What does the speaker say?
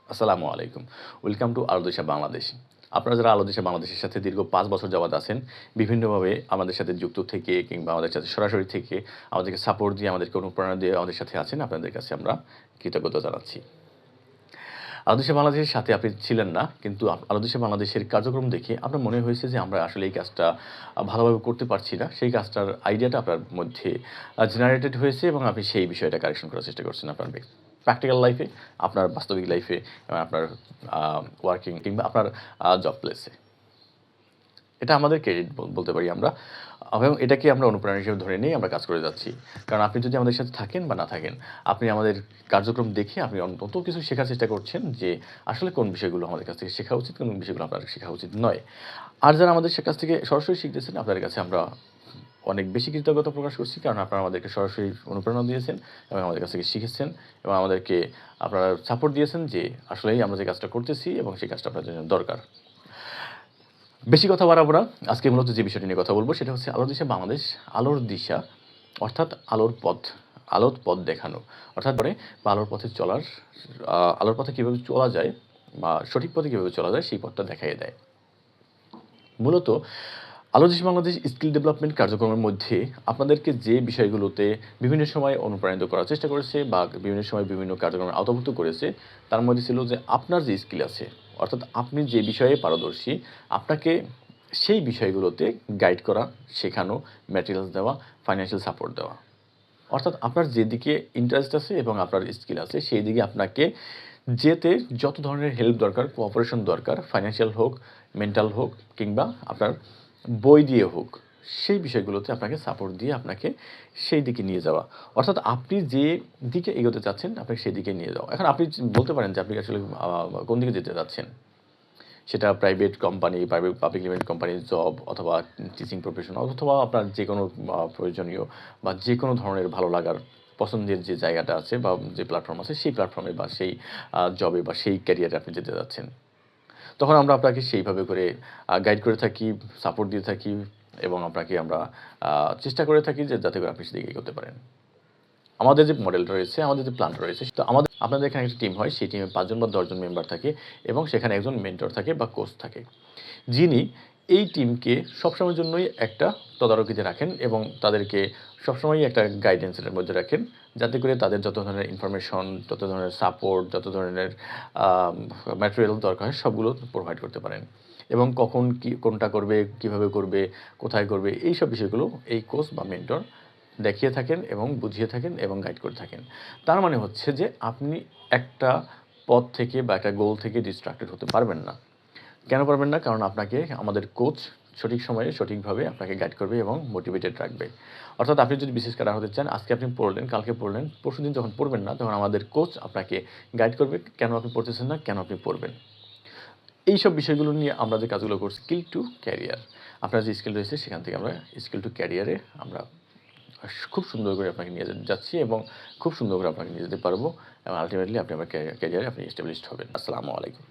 আসসালামু আলাইকুম। Welcome to আলো দিশা বাংলাদেশ। আপনারা যারা আলো দিশা বাংলাদেশের সাথে দীর্ঘ ৫ বছর যাবৎ আছেন, বিভিন্নভাবে আমাদের সাথে যুক্ত থেকে কিংবা আমাদের সাথে সরাসরি থেকে আমাদেরকে সাপোর্ট দিয়ে, আমাদেরকে অনুপ্রেরণা দিয়ে আমাদের সাথে আছেন, আপনাদের কাছে আমরা কৃতজ্ঞতা জানাচ্ছি। আলো দিশা বাংলাদেশের সাথে আপনি ছিলেন না, কিন্তু আলো দিশা বাংলাদেশের কার্যক্রম দেখে আপনার মনে হয়েছে যে আমরা আসলে এই কাজটা ভালোভাবে করতে পারছি না। সেই কাজটার আইডিয়াটা আপনার মধ্যে জেনারেটেড হয়েছে এবং আপনি সেই বিষয়টা কারেকশন করার চেষ্টা করছেন আপনার প্র্যাকটিক্যাল লাইফে, আপনার বাস্তবিক লাইফে এবং আপনার ওয়ার্কিং কিংবা আপনার জব প্লেসে। এটা আমাদের ক্রেডিট বলতে পারি আমরা, এবং এটাকে আমরা অনুপ্রেরণা হিসেবে ধরে নিয়েই আমরা কাজ করে যাচ্ছি। কারণ আপনি যদি আমাদের সাথে থাকেন বা না থাকেন, আপনি আমাদের কার্যক্রম দেখে আপনি অন্তত কিছু শেখার চেষ্টা করছেন যে আসলে কোন বিষয়গুলো আমাদের কাছ থেকে শেখা উচিত, কোন বিষয়গুলো আপনার শেখা উচিত নয়। আর যারা আমাদের কাছ থেকে সরাসরি শিখতেছেন, আপনাদের কাছে আমরা অনেক বেশি কৃতজ্ঞতা প্রকাশ করছি, কারণ আপনারা আমাদেরকে সরাসরি অনুপ্রেরণা দিয়েছেন এবং আমাদের কাছ থেকে শিখেছেন এবং আমাদেরকে আপনারা সাপোর্ট দিয়েছেন যে আসলেই আমরা যে কাজটা করতেছি এবং সেই কাজটা আপনার জন্য দরকার। বেশি কথা বাড়াবো না। আজকে মূলত যে বিষয়টি নিয়ে কথা বলব সেটা হচ্ছে আলোর দিশা বাংলাদেশ। আলোর দিশা অর্থাৎ আলোর পথ, আলোর পথ দেখানো। অর্থাৎ পরে বা আলোর পথে চলার আলোর পথে কীভাবে চলা যায় বা সঠিক পথে কীভাবে চলা যায় সেই পথটা দেখাইয়ে দেয়। মূলত আলো দিশা বাংলাদেশ স্কিল ডেভেলপমেন্ট কার্যক্রমের মধ্যে আপনাদেরকে যে বিষয়গুলোতে বিভিন্ন সময় অনুপ্রাণিত করার চেষ্টা করেছে বা বিভিন্ন সময় বিভিন্ন কার্যক্রমে আওতাভুক্ত করেছে, তার মধ্যে ছিল যে আপনার যে স্কিল আছে, অর্থাৎ আপনি যে বিষয়ে পারদর্শী, আপনাকে সেই বিষয়গুলোতে গাইড করা, শেখানো, ম্যাটেরিয়ালস দেওয়া, ফাইন্যান্সিয়াল সাপোর্ট দেওয়া। অর্থাৎ আপনার যেদিকে ইন্টারেস্ট আছে এবং আপনার স্কিল আছে সেই দিকে আপনাকে যেতে যত ধরনের হেল্প দরকার, কোঅপারেশন দরকার, ফাইন্যান্সিয়াল হোক, মেন্টাল হোক কিংবা আপনার বই দিয়ে হোক, সেই বিষয়গুলোতে আপনাকে সাপোর্ট দিয়ে আপনাকে সেই দিকে নিয়ে যাওয়া। অর্থাৎ আপনি যে দিকে এগোতে চাচ্ছেন, আপনাকে সেদিকে নিয়ে যাওয়া। এখন আপনি বলতে পারেন যে আপনি আসলে কোন দিকে যেতে চাচ্ছেন? সেটা প্রাইভেট কোম্পানি, পাবলিক লিমিটেড কোম্পানির জব অথবা টিচিং প্রফেশন অথবা আপনার যেকোনো প্রয়োজনীয় বা যেকোনো ধরনের ভালো লাগার পছন্দের যে জায়গাটা আছে বা যে প্ল্যাটফর্ম আছে, সেই প্ল্যাটফর্মে বা সেই জবে বা সেই ক্যারিয়ারে আপনি যেতে যাচ্ছেন। তখন আমরা আপনাকে সেইভাবে করে গাইড করে থাকি, সাপোর্ট দিয়ে থাকি এবং আপনাকে আমরা চেষ্টা করে থাকি যে যাতে করে আপনি সেদিকে এগোতে পারেন। আমাদের যে মডেলটা রয়েছে, আমাদের যে প্ল্যানটা রয়েছে, তো আপনাদের এখানে একটা টিম হয়, সেই টিমে ৫ জন বা ১০ জন মেম্বার থাকে এবং সেখানে একজন মেন্টর থাকে বা কোচ থাকে, যিনি এই টিমকে সবসময়ের জন্যই একটা তদারকিতে রাখেন এবং তাদেরকে সবসময়ই একটা গাইডেন্সের মধ্যে রাখেন, যাতে করে তাদের যত ধরনের ইনফরমেশন, যত ধরনের সাপোর্ট, যত ধরনের ম্যাটেরিয়াল দরকার হয় সবগুলো প্রোভাইড করতে পারেন। এবং কখন কোনটা করবে, কিভাবে করবে, কোথায় করবে, এইসব বিষয়গুলো এই কোচ বা মেন্টর দেখিয়ে থাকেন এবং বুঝিয়ে থাকেন এবং গাইড করে থাকেন। তার মানে হচ্ছে যে আপনি একটা পথ থেকে বা একটা গোল থেকে ডিস্ট্রাক্টেড হতে পারবেন না। কেন পারবেন না? কারণ আপনাকে আমাদের কোচ সঠিক সময়ে সঠিকভাবে আপনাকে গাইড করবে এবং মোটিভেটেড রাখবে। অর্থাৎ আপনি যদি বিসিএস ক্যাডার হতে চান, আজকে আপনি পড়লেন, কালকে পড়লেন, পরশুদিন যখন পড়বেন না, তখন আমাদের কোচ আপনাকে গাইড করবে কেন আপনি পড়তেছেন না, কেন আপনি পড়বেন। এইসব বিষয়গুলো নিয়ে আমরা যে কাজগুলো করছি, স্কিল টু ক্যারিয়ার। আপনার যে স্কিল রয়েছে সেখান থেকে আমরা স্কিল টু ক্যারিয়ারে আমরা খুব সুন্দর করে আপনাকে নিয়ে যাচ্ছি এবং খুব সুন্দর করে আপনাকে নিয়ে যেতে পারবো এবং আল্টিমেটলি আপনি আমার ক্যারিয়ারে আপনি এস্টাবলিশড হবেন। আসসালামু আলাইকুম।